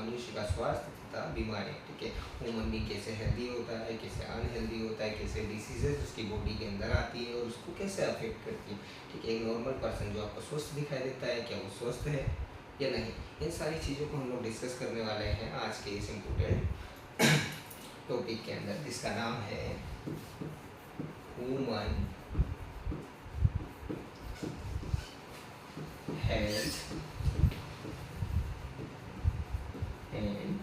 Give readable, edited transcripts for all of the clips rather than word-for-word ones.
मनुष्य का स्वास्थ्य तथा बीमारी, ठीक है। ह्यूमन बीइंग कैसे हेल्दी होता है, कैसे अनहेल्दी होता है, कैसे डिसीजेज उसकी बॉडी के अंदर आती है और उसको कैसे अफेक्ट करती है, ठीक है। एक नॉर्मल पर्सन जो आपको स्वस्थ दिखाई देता है, क्या वो स्वस्थ है या नहीं, इन सारी चीज़ों को हम लोग डिस्कस करने वाले हैं आज के इस इम्पोर्टेंट टॉपिक के अंदर, जिसका नाम है ह्यूमन हेल्थ एंड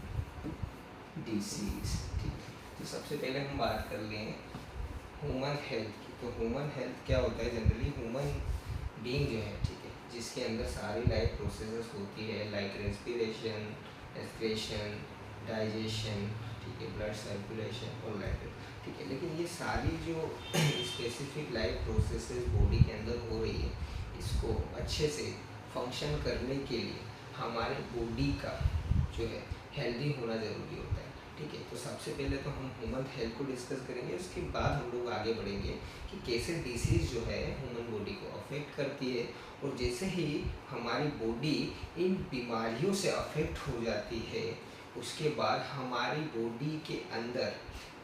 डिसीज, ठीक है। तो सबसे पहले हम बात कर लें ह्यूमन हेल्थ की। तो ह्यूमन हेल्थ क्या होता है, जनरली ह्यूमन बीइंग जो है, ठीक है, जिसके अंदर सारी लाइफ प्रोसेसेस होती है, लाइक रेस्पिरेशन, एक्सक्रेशन, डाइजेशन, ठीक है, ब्लड सर्कुलेशन और लाइफ, ठीक है। लेकिन ये सारी जो स्पेसिफिक लाइफ प्रोसेसेस बॉडी के अंदर हो रही है, इसको अच्छे से फंक्शन करने के लिए हमारे बॉडी का जो है हेल्दी होना ज़रूरी होता है, ठीक है। तो सबसे पहले तो हम ह्यूमन हेल्थ को डिस्कस करेंगे, उसके बाद हम लोग आगे बढ़ेंगे कि कैसे डिसीज़ जो है ह्यूमन बॉडी को अफेक्ट करती है, और जैसे ही हमारी बॉडी इन बीमारियों से अफेक्ट हो जाती है, उसके बाद हमारी बॉडी के अंदर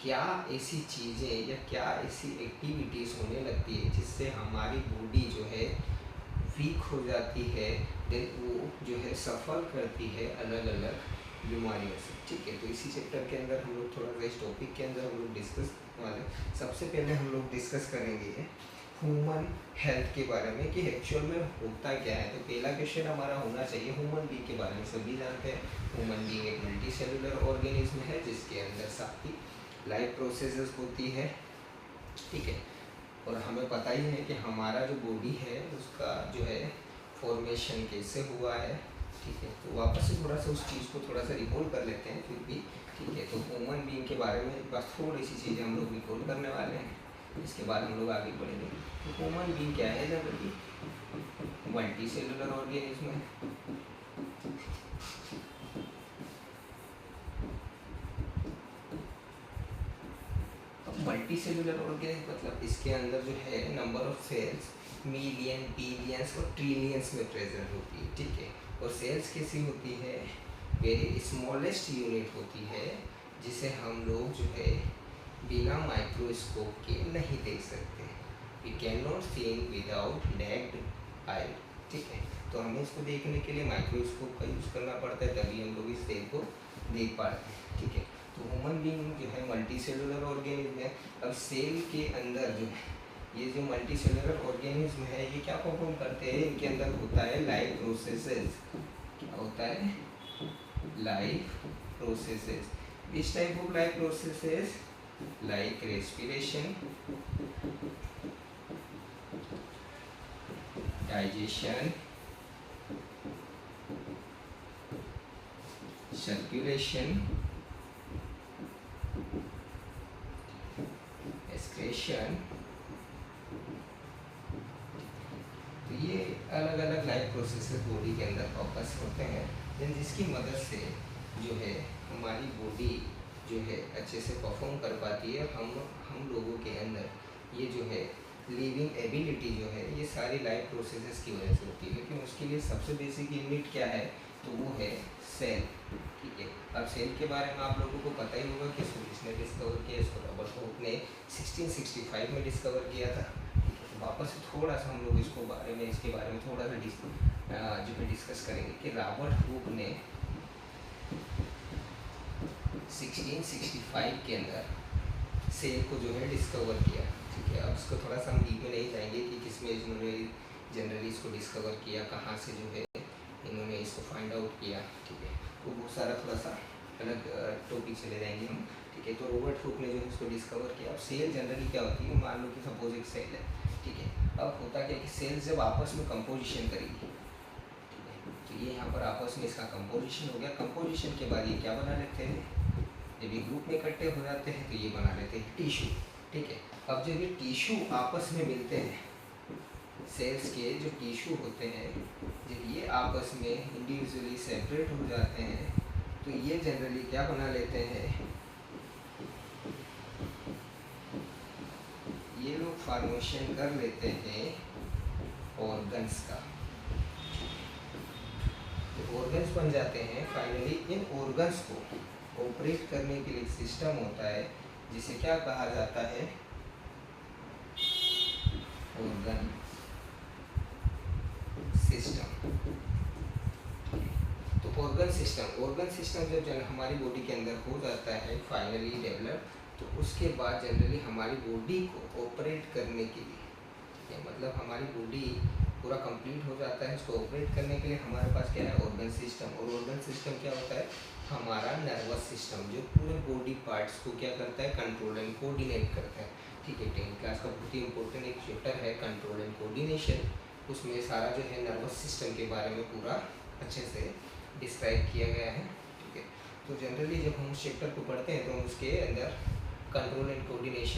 क्या ऐसी चीज़ें या क्या ऐसी एक्टिविटीज़ होने लगती है जिससे हमारी बॉडी जो है वीक हो जाती है, देन वो जो है सफ़र करती है अलग अलग बीमारियों से, ठीक है। तो इसी चैप्टर के अंदर हम लोग थोड़ा सा इस टॉपिक के अंदर हम लोग डिस्कस वाले, सबसे पहले हम लोग डिस्कस करेंगे ह्यूमन हेल्थ के बारे में कि एक्चुअल में होता क्या है। तो पहला क्वेश्चन हमारा होना चाहिए ह्यूमन बीइंग के बारे में। सभी जानते हैं ह्यूमन बीइंग एक मल्टी सेलुलर ऑर्गेनिज्म है जिसके अंदर सारी लाइफ प्रोसेसेस होती है, ठीक है। और हमें पता ही है कि हमारा जो बॉडी है उसका जो है फॉर्मेशन कैसे हुआ है, ठीक है। तो वापस से थोड़ा सा उस चीज़ को थोड़ा सा रिकॉल कर लेते हैं फिर भी, ठीक है। तो ह्यूमन बीइंग के बारे में बस थोड़ी सी चीज़ें हम लोग रिकॉल करने वाले हैं, इसके बाद हम लोग आगे बढ़ेंगे। तो ह्यूमन बीइंग क्या है, जनरली मल्टी सेलुलर ऑर्गेनिज्म है, मल्टी सेलुलर ऑर्गेनिज्म मतलब इसके अंदर जो है number of cells million, billions और ट्रिलियंस में प्रेजेंट होती है, ठीक है। और सेल्स कैसी होती है, वेरी स्मॉलेस्ट यूनिट होती है जिसे हम लोग जो है बिना माइक्रोस्कोप के नहीं देख सकते, we can not see without naked eye, ठीक है। तो हमें इसको देखने के लिए माइक्रोस्कोप का यूज़ करना पड़ता है, तभी हम लोग इस सेल को देख पाते हैं, ठीक है। तो ह्यूमन बीइंग जो है मल्टी सेलुलर ऑर्गेनिज्म है। अब सेल के अंदर जो है ये जो मल्टी सेलुलर ऑर्गेनिज्म है ये क्या परफॉर्म करते हैं, इनके अंदर होता है लाइफ प्रोसेसेस, क्या होता है, life processes. Which type of life processes, like respiration, digestion, circulation, excretion. तो ये अलग अलग लाइफ प्रोसेसेस बॉडी के अंदर फोकस होते हैं, जिसकी मदद से जो है हमारी बॉडी जो है अच्छे से परफॉर्म कर पाती है। हम लोगों के अंदर ये जो है लिविंग एबिलिटी जो है ये सारी लाइफ प्रोसेसेस की वजह से होती है। लेकिन उसके लिए सबसे बेसिक यूनिट क्या है, तो वो है सेल, ठीक है। अब सेल के बारे में आप लोगों को पता ही होगा कि किसने डिस्कवर किया, इसको रॉबर्ट हुक ने 1665 में डिस्कवर किया था। वापस से थोड़ा सा हम लोग इसके बारे में थोड़ा सा जो है डिस्कस करेंगे कि रॉबर्ट हुक ने 1665 के अंदर सेल को जो है डिस्कवर किया, ठीक है। अब इसको थोड़ा सा हम डीप में नहीं जाएंगे कि किसमें इन्होंने जनरली इसको डिस्कवर किया, कहाँ से जो है इन्होंने इसको फाइंड आउट किया, ठीक है। तो बहुत सारा थोड़ा सा अलग टॉपिक चले जाएंगे हम, ठीक है। तो रॉबर्ट हुक ने जो इसको डिस्कवर किया। अब सेल जनरली क्या होती है, मान लो कि सपोज एक सेल है, ठीक है। अब होता क्या कि सेल्स जब आपस में कंपोजिशन करेगी, ठीक है, तो ये यहाँ पर आपस में इसका कंपोजिशन हो गया। कंपोजिशन के बाद ये क्या बना लेते हैं, जब ये ग्रुप में इकट्ठे हो जाते हैं तो ये बना लेते हैं टिश्यू, ठीक है। अब जब ये टिश्यू आपस में मिलते हैं, सेल्स के जो टिश्यू होते हैं जब ये आपस में इंडिविजुअली सेपरेट हो जाते हैं तो ये जनरली क्या बना लेते हैं, ये लोग फॉर्मेशन कर लेते हैं ऑर्गन्स का। तो जब ऑर्गन्स बन जाते हैं फाइनली इन ऑर्गन्स को ऑपरेट करने के लिए एक सिस्टम होता है जिसे क्या कहा जाता है, ऑर्गन सिस्टम। तो ऑर्गन सिस्टम जब हमारी बॉडी के अंदर हो जाता है फाइनली डेवलप, तो उसके बाद जनरली हमारी बॉडी को ऑपरेट करने के लिए, मतलब हमारी बॉडी पूरा कंप्लीट हो जाता है, उसको ऑपरेट करने के लिए हमारे पास क्या है, ऑर्गन सिस्टम। और ऑर्गन सिस्टम क्या होता है, हमारा नर्वस सिस्टम जो पूरे बॉडी पार्ट्स को क्या करता है, कंट्रोल एंड कोऑर्डिनेट करता है। ठीक है, 10th क्लास का बहुत ही इंपॉर्टेंट एक चैप्टर है कंट्रोल एंड कोऑर्डिनेशन, उसमें सारा जो है नर्वस सिस्टम के बारे में पूरा अच्छे से डिस्क्राइब किया गया है। ठीक है, तो जनरली जब हम उस चैप्टर को पढ़ते हैं तो हम उसके अंदर कंट्रोल एंड कोऑर्डिनेशन